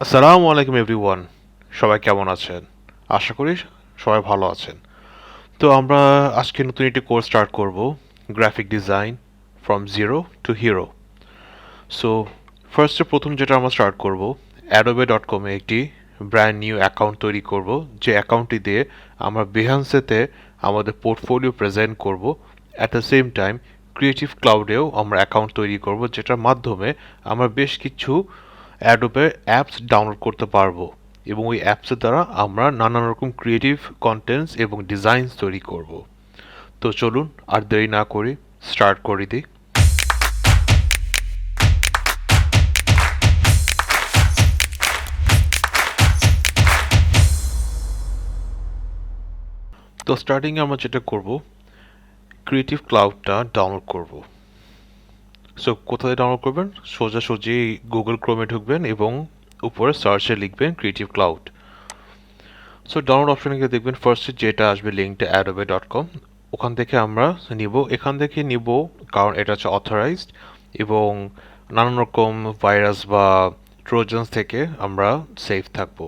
আসসালামু আলাইকুম এভরিওয়ান। সবাই কেমন আছেন? আশা করি সবাই ভালো আছেন। তো আমরা আজকে নতুন একটি কোর্স স্টার্ট করব, graphic design from zero two hero. So প্রথম যেটা আমরা স্টার্ট করব, adobe.com-এ একটি ব্র্যান্ড নিউ অ্যাকাউন্ট তৈরি করব, যে অ্যাকাউন্টটি দিয়ে আমরা বেহান্সেতে আমাদের পোর্টফোলিও প্রেজেন্ট করব। At the same time creative ক্লাউডেও আমরা অ্যাকাউন্ট তৈরি করব, যেটার মাধ্যমে আমরা বেশ কিছু অ্যাডোবে অ্যাপস ডাউনলোড করতে পারবো এবং ওই অ্যাপসের দ্বারা আমরা নানান রকম ক্রিয়েটিভ কন্টেন্টস এবং ডিজাইনস তৈরি করব। তো চলুন আর দেরি না করি, স্টার্ট করে দিই। তো স্টার্টিংয়ে আমরা যেটা করব, ক্রিয়েটিভ ক্লাউডটা ডাউনলোড করব। সো কোথায় ডাউনলোড করবেন? সোজাসুজি গুগল ক্রোমে ঢুকবেন এবং উপরে সার্চে লিখবেন ক্রিয়েটিভ ক্লাউড। সো ডাউনলোড অপশনে গিয়ে দেখবেন ফার্স্টে যেটা আসবে লিঙ্কটা adobe.com, ওখান থেকে আমরা নিব। এখান থেকে নিব কারণ এটা হচ্ছে অথরাইজড এবং নানান রকম ভাইরাস বা ট্রোজান্স থেকে আমরা সেফ থাকবো।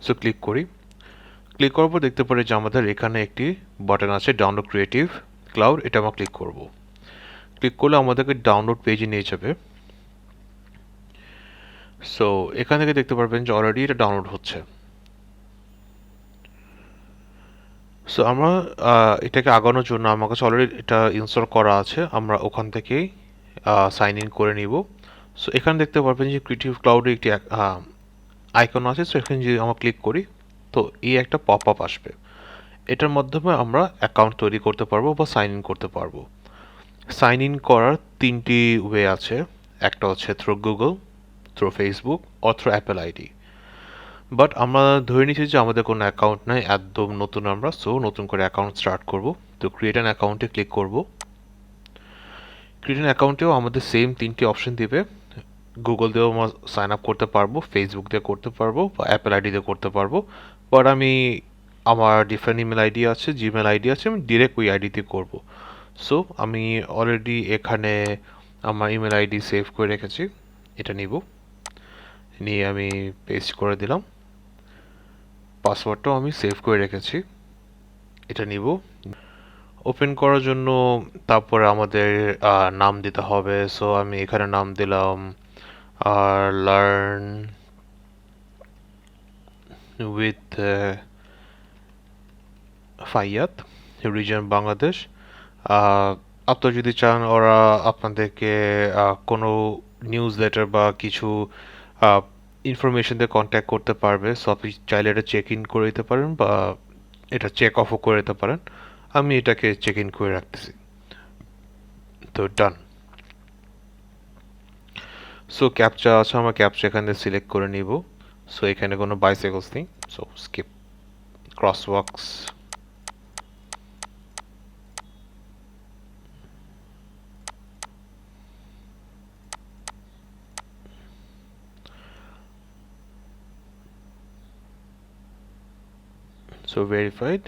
সো ক্লিক করি। ক্লিক করার পর দেখতে পারি যে আমাদের এখানে একটি বাটন আছে ডাউনলোড ক্রিয়েটিভ ক্লাউড, এটা আমরা ক্লিক করব। ক্লিক করলে আমাদেরকে ডাউনলোড পেজে নিয়ে যাবে। সো এখান থেকে দেখতে পারবেন যে অলরেডি এটা ডাউনলোড হচ্ছে। সো আমরা এটাকে আগানোর জন্য আমার কাছে অলরেডি এটা ইনস্টল করা আছে, আমরা ওখান থেকেই সাইন ইন করে নিব। সো এখানে দেখতে পারবেন যে ক্রিয়েটিভ ক্লাউডে একটি আইকন আছে। সো এখানে যদি আমরা ক্লিক করি তো এই একটা পপ আপ আসবে। এটার মাধ্যমে আমরা অ্যাকাউন্ট তৈরি করতে পারবো বা সাইন ইন করতে পারবো। সাইন ইন করার তিনটি ওয়ে আছে। একটা হচ্ছে through Google, through Facebook or through Apple ID. But আমরা ধরে নিচ্ছি যে আমাদের কোনো অ্যাকাউন্ট নাই, একদম নতুন আমরা। সো নতুন করে অ্যাকাউন্ট স্টার্ট করব। তো ক্রিয়েট অ্যান অ্যাকাউন্টে ক্লিক করব। ক্রিয়েট অ্যান অ্যাকাউন্টেও আমাদের সেম তিনটি অপশন দিবে। গুগল দিয়েও আমরা সাইন আপ করতে পারবো, ফেসবুক দিয়ে করতে পারবো বা অ্যাপেল আইডি দিয়ে করতে পারবো। বাট আমি আমার ডিফারেন্ট ইমেল আইডি আছে, জিমেল আইডি আছে, আমি ডিরেক্ট ওই আইডিতে করব। সো আমি অলরেডি এখানে আমার ইমেল আইডি সেভ করে রেখেছি, এটা নিব। নিয়ে আমি পেস্ট করে দিলাম। পাসওয়ার্ডটাও আমি সেভ করে রেখেছি, এটা নিব। ওপেন করার জন্য তারপরে আমাদের নাম দিতে হবে। সো আমি এখানে নাম দিলাম লার্ন উইথ ফাইয়াত, রিজন বাংলাদেশ। আপনারা যদি চান ওরা আপনাদেরকে কোনো নিউজ লেটার বা কিছু ইনফরমেশন দিয়ে কন্ট্যাক্ট করতে পারবে। সো আপনি চাইলে এটা চেক ইন করে দিতে পারেন বা এটা চেক অফও করে দিতে পারেন। আমি এটাকে চেক ইন করে রাখতেছি। তো ডান। সো ক্যাপচা আছে, আমার ক্যাপচা এখানে সিলেক্ট করে নিব। সো এখানে কোনো বাইসাইকেলস নেই, so skip. Crosswalks, so verified.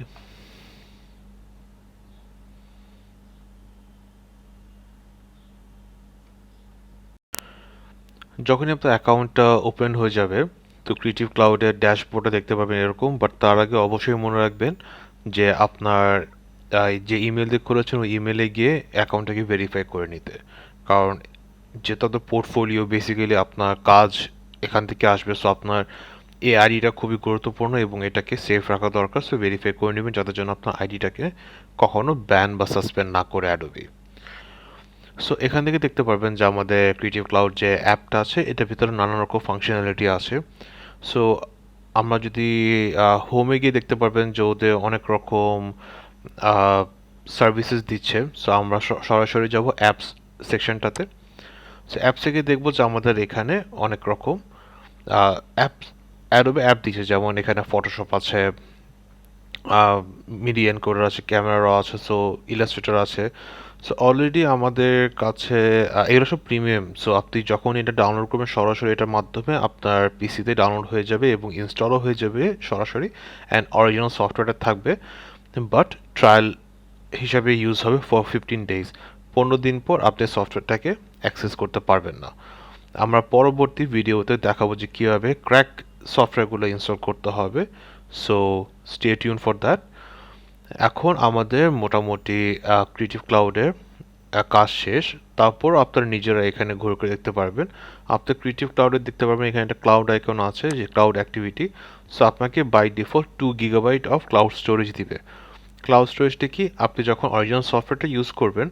যখনই আপনার অ্যাকাউন্টটা ওপেন হয়ে যাবে তো ক্রিয়েটিভ ক্লাউডের ড্যাশবোর্ডে দেখতে পাবেন এরকম। বাট তার আগে অবশ্যই মনে রাখবেন যে আপনার যে ইমেল দিয়ে করেছেন ওই ইমেলে গিয়ে অ্যাকাউন্টটাকে ভেরিফাই করে নিতে। কারণ যেটা তো পোর্টফোলিও, বেসিক্যালি আপনার কাজ এখান থেকে আসবে। সো আপনার এই আইডিটা খুবই গুরুত্বপূর্ণ এবং এটাকে সেফ রাখা দরকার। সো ভেরিফাই করে নেবেন যাতে জন্য আপনার আইডিটাকে কখনো ব্যান বা সাসপেন্ড না করে অ্যাডোবি। সো এখান থেকে দেখতে পারবেন যে আমাদের ক্রিয়েটিভ ক্লাউড যে অ্যাপটা আছে এটার ভিতরে নানান রকম ফাংশনালিটি আছে। সো আমরা যদি হোমে গিয়ে দেখতে পারবেন যে ওদের অনেক রকম সার্ভিসেস দিচ্ছে। সো আমরা সরাসরি যাব অ্যাপস সেকশনটাতে। সো অ্যাপস থেকে দেখবো যে আমাদের এখানে অনেক রকম অ্যাপ, অ্যাডোবে অ্যাপ দিচ্ছে। যেমন এখানে ফটোশপ আছে, মিডিয়া এনকোডার আছে, ক্যামেরা আছে, সো ইলাস্ট্রেটর আছে। সো অলরেডি আমাদের কাছে এগুলো সব প্রিমিয়াম। সো আপনি যখন এটা ডাউনলোড করবেন সরাসরি এটার মাধ্যমে আপনার পিসিতে ডাউনলোড হয়ে যাবে এবং ইনস্টলও হয়ে যাবে সরাসরি, অ্যান্ড অরিজিনাল সফটওয়্যারটা থাকবে। বাট ট্রায়াল হিসাবে ইউজ হবে ফর 15 days। 15 দিন পর আপনি সফটওয়্যারটাকে অ্যাক্সেস করতে পারবেন না। আমরা পরবর্তী ভিডিওতে দেখাবো যে কীভাবে ক্র্যাক সফটওয়্যারগুলো ইনস্টল করতে হবে। So stay tune for that. এখন আমাদের মোটামুটি ক্রিয়েটিভ ক্লাউডের কাজ শেষ। তারপর আপনারা নিজেরা এখানে ঘুরে করে দেখতে পারবেন। আপনি ক্রিয়েটিভ ক্লাউডে দেখতে পারবেন এখানে একটা ক্লাউড আইকন আছে যে ক্লাউড অ্যাক্টিভিটি। সো আপনাকে by default 2 GB of cloud storage দিবে। ক্লাউড স্টোরেজটা কি, আপনি যখন অরিজিনাল সফটওয়্যারটা ইউজ করবেন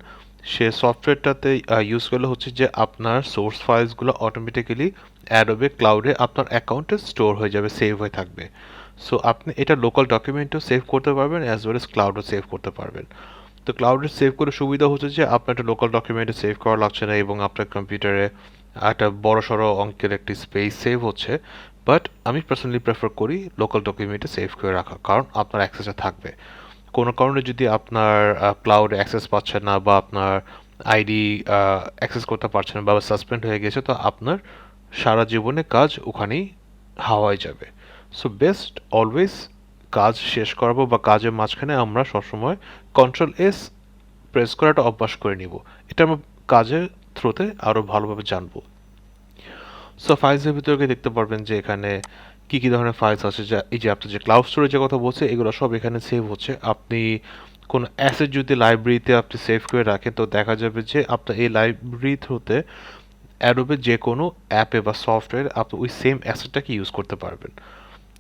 সে সফটওয়্যারটাতে ইউজ করলে হচ্ছে যে আপনার সোর্স ফাইলসগুলো অটোমেটিক্যালি অ্যাডোবে ক্লাউডে আপনার অ্যাকাউন্টে স্টোর হয়ে যাবে, সেভ হয়ে থাকবে। সো আপনি এটা লোকাল ডকুমেন্টও সেভ করতে পারবেন অ্যাজ ওয়েল এস ক্লাউডও সেভ করতে পারবেন। তো ক্লাউডে সেভ করে সুবিধা হচ্ছে যে আপনার একটা লোকাল ডকুমেন্টে সেভ করা লাগছে না এবং আপনার কম্পিউটারে একটা বড় সড়ো অঙ্কের একটি স্পেস সেভ হচ্ছে। বাট আমি পার্সোনালি প্রেফার করি লোকাল ডকুমেন্টে সেভ করে রাখা, কারণ আপনার অ্যাক্সেসটা থাকবে। কোনো কারণে যদি আপনার ক্লাউডে অ্যাক্সেস পাচ্ছেন না বা আপনার আইডি অ্যাক্সেস করতে পারছেন না বা সাসপেন্ড হয়ে গেছে, তো আপনার সারা জীবনে কাজ ওখানেই হাওয়ায় যাবে। সো বেস্ট অলওয়েজ কাজ শেষ করাবো বা কাজের মাঝখানে আমরা সবসময় কন্ট্রোল S প্রেস করাটা অভ্যাস করে নিব। এটা আমরা কাজের থ্রুতে আরও ভালোভাবে জানবো। সো ফাইলসের ভিতরে দেখতে পারবেন যে এখানে কি কি ধরনের ফাইলস আছে, যা এই যে আপনার যে ক্লাউড স্টোরেজের কথা বলছে এগুলো সব এখানে সেভ হচ্ছে। আপনি কোনো অ্যাসেট যদি লাইব্রেরিতে আপনি সেভ করে রাখেন তো দেখা যাবে যে আপনার এই লাইব্রেরি থ্রুতে অ্যাডোবে যে কোনো অ্যাপে বা সফটওয়্যার আপনি ওই সেম অ্যাসেটটাকে ইউজ করতে পারবেন।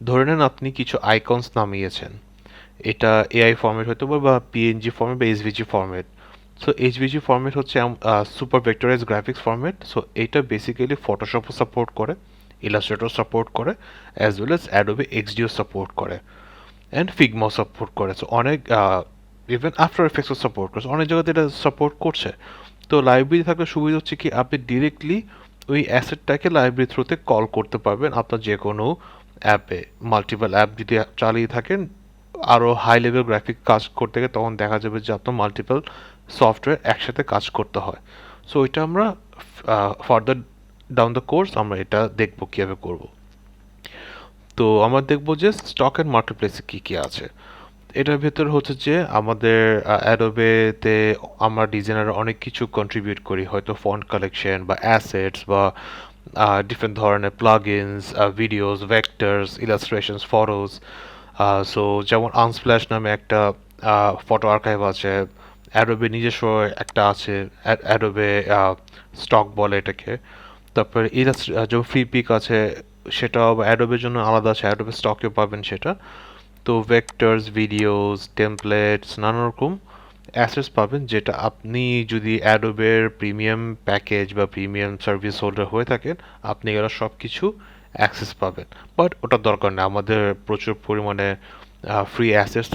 ধরে নেন আপনি কিছু আইকনস নামিয়েছেন, এটা এআই ফরম্যাট হতে পারে বা পিএনজি ফরম্যাট বা SVG format. So SVG format হচ্ছে super vectorize graphics format. So এটা বেসিক্যালি ফটোশপও সাপোর্ট করে, ইলাস্ট্রেটর সাপোর্ট করে, অ্যাজ ওয়েল এস অ্যাডোবে এক্সডিও সাপোর্ট করে অ্যান্ড ফিগমাও সাপোর্ট করে। সো অনেক ইভেন আফটার এফেক্টসও সাপোর্ট করে, অনেক জায়গাতে এটা সাপোর্ট করছে। তো লাইব্রেরি থাকলে সুবিধা হচ্ছে কি আপনি ডিরেক্টলি ওই অ্যাসেটটাকে লাইব্রেরি থ্রুতে কল করতে পারবেন আপনার যে কোনো অ্যাপে। মাল্টিপল অ্যাপ যদি চালিয়ে থাকেন, আরও হাই লেভেল গ্রাফিক কাজ করতে গেলে তখন দেখা যাবে যে আপনার মাল্টিপল সফটওয়্যার একসাথে কাজ করতে হয়। সো এটা আমরা ফার্দার ডাউন দ্য কোর্স আমরা এটা দেখবো কীভাবে করব। তো আমরা দেখবো যে স্টক অ্যান্ড মার্কেট প্লেসে কী কী আছে। এটার ভেতর হচ্ছে যে আমাদের অ্যাডোবেতে আমরা ডিজাইনার অনেক কিছু কন্ট্রিবিউট করি, হয়তো ফন্ট কালেকশন বা অ্যাসেটস বা ডিফারেন্ট ধরনের plugins, videos, vectors, illustrations, photos. So যেমন আনস্প্ল্যাশ নামে একটা ফটো আর্কাইভ আছে, অ্যাডোবে নিজস্ব একটা আছে, অ্যাডোবে স্টক বলে এটাকে। তারপরে যেমন ফ্রি পিক আছে, সেটাও অ্যাডোবের জন্য আলাদা আছে, অ্যাডোবে স্টকেও পাবেন সেটা। তো ভেক্টরস, ভিডিওস, টেমপ্লেটস, নানা রকম অ্যাসেটস পাবেন, যেটা আপনি যদি অ্যাডোবের প্রিমিয়াম প্যাকেজ বা প্রিমিয়াম সার্ভিস হোল্ডার হয়ে থাকেন আপনি এরা সব কিছু অ্যাক্সেস পাবেন। বাট ওটার দরকার নেই, আমাদের প্রচুর পরিমাণে ফ্রি অ্যাসেটস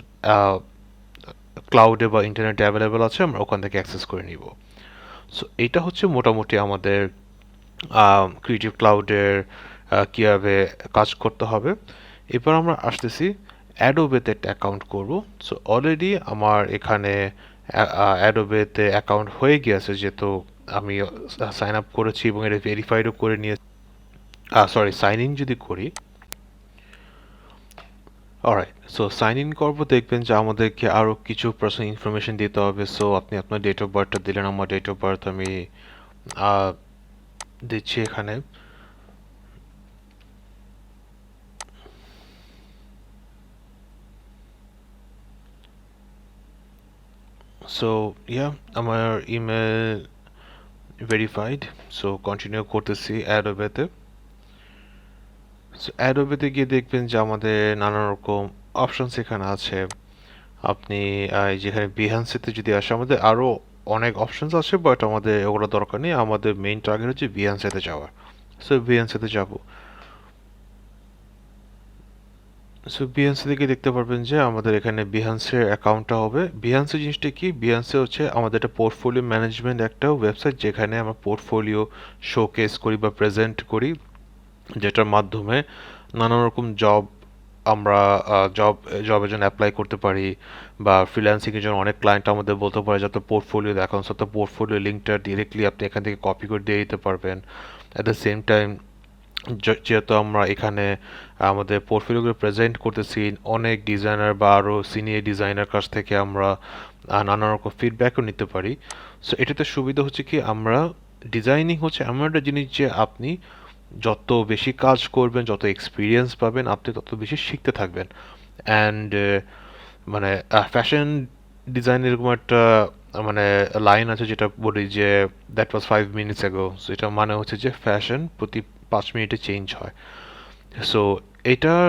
ক্লাউডে বা ইন্টারনেটে অ্যাভেলেবেল আছে, আমরা ওখান থেকে অ্যাক্সেস করে নিব। সো এটা হচ্ছে মোটামুটি আমাদের ক্রিয়েটিভ ক্লাউডের কীভাবে কাজ করতে হবে। এরপর আমরা আসতেছি অ্যাডোবেতে একটা অ্যাকাউন্ট করব। সো অলরেডি আমার এখানে অ্যাডোবেতে অ্যাকাউন্ট হয়ে গিয়েছে, যেহেতু আমি সাইন আপ করেছি এবং এটা ভেরিফাইডও করে নিয়ে সরি সাইন ইন যদি করি। অলরাইট, সো সাইন ইন করবো, দেখবেন যে আমাদেরকে আরও কিছু পার্সোনাল ইনফরমেশন দিতে হবে। সো আপনি আপনার ডেট অফ বার্থটা দিলেন, আমার ডেট অফ বার্থ আমি দিচ্ছি এখানে। সো ইয়া, আমার ইমেল ভেরিফাইড। সো কন্টিনিউ করতেছি অ্যাডোবেতে। সো অ্যাডোবেতে গিয়ে দেখবেন যে আমাদের নানা রকম অপশনস এখানে আছে। আপনি যেখানে বিহান্সেতে যদি আসে, আমাদের আরও অনেক অপশনস আছে বাট আমাদের ওগুলো দরকার নেই, আমাদের মেইন টার্গেট হচ্ছে বিহান্সেতে যাওয়ার। সো বিহান্সেতে যাব। সো বিহান্সে থেকে দেখতে পারবেন যে আমাদের এখানে বিহান্সের অ্যাকাউন্টটা হবে। বিহান্সে জিনিসটা কি, বিহান্সে হচ্ছে আমাদের একটা পোর্টফোলিও ম্যানেজমেন্ট একটা ওয়েবসাইট, যেখানে আমরা পোর্টফোলিও শোকেস করি বা প্রেজেন্ট করি, যেটার মাধ্যমে নানা রকম জব আমরা জবের জন্য অ্যাপ্লাই করতে পারি বা ফ্রিল্যান্সিংয়ের জন্য অনেক ক্লায়েন্ট আমাদের বলতে পারে যাতে পোর্টফোলিও দেখান। সো পোর্টফোলিও লিঙ্কটা ডিরেক্টলি আপনি এখান থেকে কপি করে দিয়ে দিতে পারবেন। অ্যাট দ্য সেম টাইম যেহেতু আমরা এখানে আমাদের পোর্টফোলিওগুলো প্রেজেন্ট করতেছি অনেক ডিজাইনার বা আরও সিনিয়র ডিজাইনার কাছ থেকে আমরা নানা রকম ফিডব্যাকও নিতে পারি। সো এটাতে সুবিধা হচ্ছে কি আমরা ডিজাইনিং হচ্ছে এমন একটা জিনিস যে আপনি যত বেশি কাজ করবেন, যত এক্সপিরিয়েন্স পাবেন, আপনি তত বেশি শিখতে থাকবেন। অ্যান্ড মানে ফ্যাশন ডিজাইন এরকম একটা মানে লাইন আছে যেটা বলি যে that was 5 minutes ago. So এটা মানে হচ্ছে যে ফ্যাশন প্রতি 5 মিনিটে চেঞ্জ হয়। সো এটার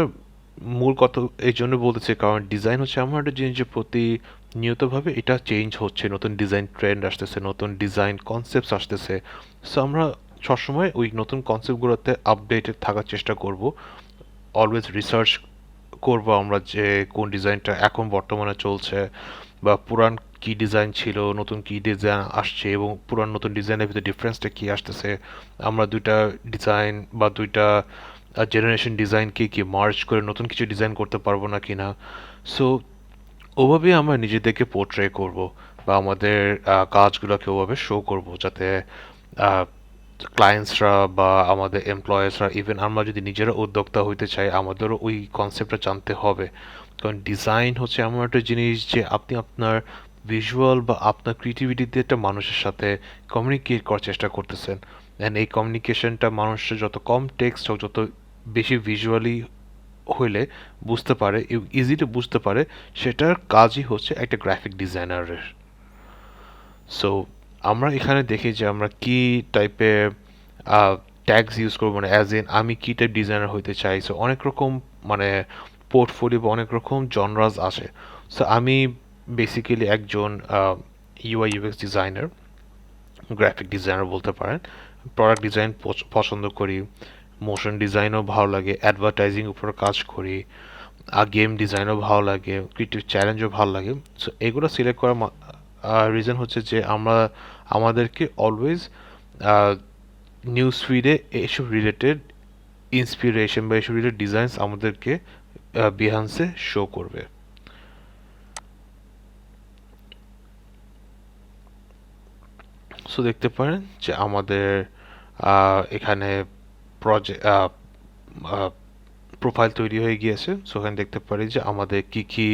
মূল কথা এই জন্য বলতেছি কারণ ডিজাইন হচ্ছে এমন একটা জিনিস যে প্রতিনিয়তভাবে এটা চেঞ্জ হচ্ছে, নতুন ডিজাইন ট্রেন্ড আসতেছে, নতুন ডিজাইন কনসেপ্টস আসতেছে। সো আমরা সবসময় ওই নতুন কনসেপ্টগুলোতে আপডেটেড থাকার চেষ্টা করব, অলওয়েজ রিসার্চ করব আমরা যে কোন ডিজাইনটা এখন বর্তমানে চলছে, বা পুরান কি ডিজাইন ছিল, নতুন কি ডিজাইন আসছে, এবং পুরান নতুন ডিজাইনের ভিতরে ডিফারেন্সটা কি আসতেছে। আমরা দুইটা ডিজাইন বা দুইটা জেনারেশন ডিজাইনকে কি মার্জ করে নতুন কিছু ডিজাইন করতে পারবো না কিনা। সো ওভাবেই আমরা নিজেদেরকে পোর্ট্রে করব, বা আমাদের কাজগুলোকে ওভাবে শো করব যাতে ক্লায়েন্টসরা বা আমাদের এমপ্লয়ার্সরা, ইভেন আমরা যদি নিজেরা উদ্যোক্তা হইতে চাই, আমাদেরও ওই কনসেপ্টটা জানতে হবে। কারণ ডিজাইন হচ্ছে এমন একটা জিনিস যে আপনি আপনার ভিজুয়াল বা আপনার ক্রিয়েটিভিটি দিয়ে একটা মানুষের সাথে কমিউনিকেট করার চেষ্টা করতেছেন। অ্যান্ড এই কমিউনিকেশনটা মানুষের যত কম টেক্সট হোক, যত বেশি ভিজুয়ালি হইলে বুঝতে পারে, ইজিলি বুঝতে পারে, সেটার কাজই হচ্ছে একটা গ্রাফিক ডিজাইনারের। সো আমরা এখানে দেখি যে আমরা কি টাইপের ট্যাগস ইউজ করবো, মানে অ্যাজ ইন আমি কি টাইপ ডিজাইনার হইতে চাই। সো অনেক রকম মানে পোর্টফোলিও বা অনেক রকম জনরাস আছে। সো আমি বেসিক্যালি একজন UI UX designer, graphic designer বলতে পারেন। প্রোডাক্ট ডিজাইন পছন্দ করি, মোশন ডিজাইনও ভালো লাগে, অ্যাডভার্টাইজিং উপর কাজ করি, আর গেম ডিজাইনও ভালো লাগে, ক্রিয়েটিভ চ্যালেঞ্জও ভালো লাগে। সো এগুলো সিলেক্ট করার রিজন হচ্ছে যে আমরা আমাদেরকে অলওয়েজ নিউজ ফিডে এসব রিলেটেড ইন্সপিরেশন বা এসব রিলেটেড ডিজাইনস আমাদেরকে বিহান্সে শো করবে। সো দেখতে পারেন যে আমাদের এখানে প্রজেক্ট প্রোফাইল তৈরি হয়ে গিয়েছে। সো এখানে দেখতে পারি যে আমাদের কি কি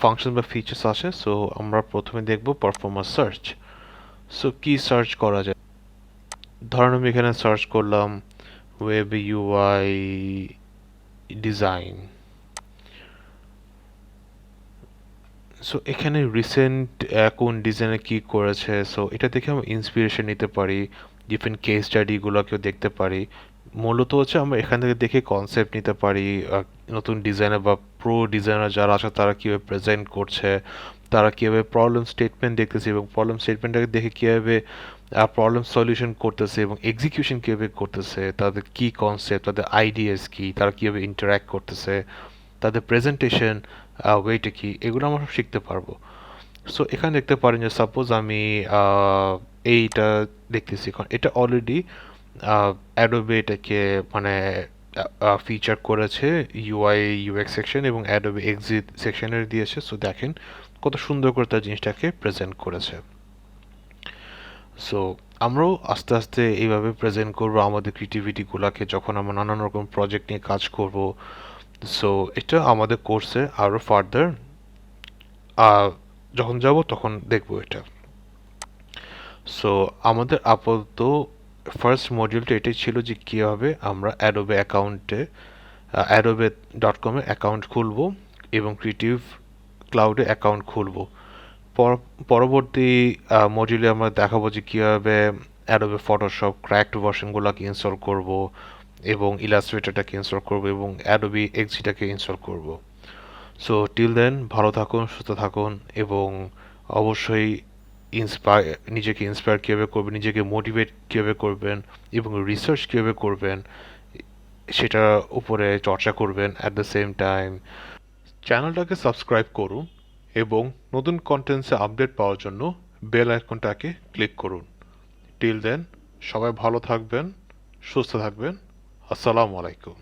ফাংশন বা ফিচার্স আছে। সো আমরা প্রথমে দেখব পারফরমেন্স সার্চ। সো কি সার্চ করা যায়, ধরুন আমি এখানে সার্চ করলাম ওয়েব ইউআই ডিজাইন। সো এখানে রিসেন্ট কোন ডিজাইনে কি করেছে, সো এটা দেখে আমরা ইন্সপিরেশন নিতে পারি, ডিফারেন্ট কেস স্টাডিগুলোকেও দেখতে পারি। মূলত হচ্ছে আমরা এখান থেকে দেখে কনসেপ্ট নিতে পারি, নতুন ডিজাইনার বা প্রো ডিজাইনার যারা আছে তারা কীভাবে প্রেজেন্ট করছে, তারা কীভাবে প্রবলেম স্টেটমেন্ট দেখতেছে, এবং প্রবলেম স্টেটমেন্টটাকে দেখে কীভাবে প্রবলেম সলিউশন করতেছে এবং এক্সিকিউশন কীভাবে করতেছে, তাদের কি কনসেপ্ট, তাদের আইডিয়াস কি, তারা কীভাবে ইন্টারাক্ট করতেছে, তাদের প্রেজেন্টেশন ওয়েটা কি, এগুলো আমরা সব শিখতে পারবো। সো এখানে দেখতে পারেন যে সাপোজ আমি এইটা দেখতেছি, কারণ এটা অলরেডি অ্যাডোবে এটাকে মানে ফিচার করেছে ইউআই ইউএক্স সেকশন এবং অ্যাডোবে এক্সিট সেকশনের দিয়েছে। সো দেখেন কত সুন্দর করে তার জিনিসটাকে প্রেজেন্ট করেছে। সো আমরাও আস্তে আস্তে এইভাবে প্রেজেন্ট করবো আমাদের ক্রিয়েটিভিটিগুলোকে যখন আমরা নানান রকম প্রজেক্ট নিয়ে কাজ করব। সো এটা আমাদের কোর্সে আরও ফার্দার যখন যাব তখন দেখব এটা। সো আমাদের আপাতত ফার্স্ট মডিউলটা এটাই ছিল যে কীভাবে আমরা অ্যাডোবে অ্যাকাউন্টে adobe.com-এ অ্যাকাউন্ট খুলব এবং ক্রিয়েটিভ ক্লাউডে অ্যাকাউন্ট খুলব। পরবর্তী মডিউলে আমরা দেখাবো যে কীভাবে অ্যাডোবে ফটোশপ ক্র্যাকড ভার্সনগুলোকে ইনস্টল করব এবং ইলাস্ট্রেটরটাকে ইনস্টল করব এবং অ্যাডোবি এক্সিটাকে ইনস্টল করব। সো টিল দেন ভালো থাকুন, সুস্থ থাকুন, এবং অবশ্যই নিজেকে ইন্সপায়ার কীভাবে করবেন, নিজেকে মোটিভেট কীভাবে করবেন এবং রিসার্চ কীভাবে করবেন সেটার উপরে চর্চা করবেন। অ্যাট দ্য সেম টাইম চ্যানেলটাকে সাবস্ক্রাইব করুন এবং নতুন কন্টেন্টসে আপডেট পাওয়ার জন্য বেল আইকনটাকে ক্লিক করুন। টিল দেন সবাই ভালো থাকবেন, সুস্থ থাকবেন। আসসালামু আলাইকুম।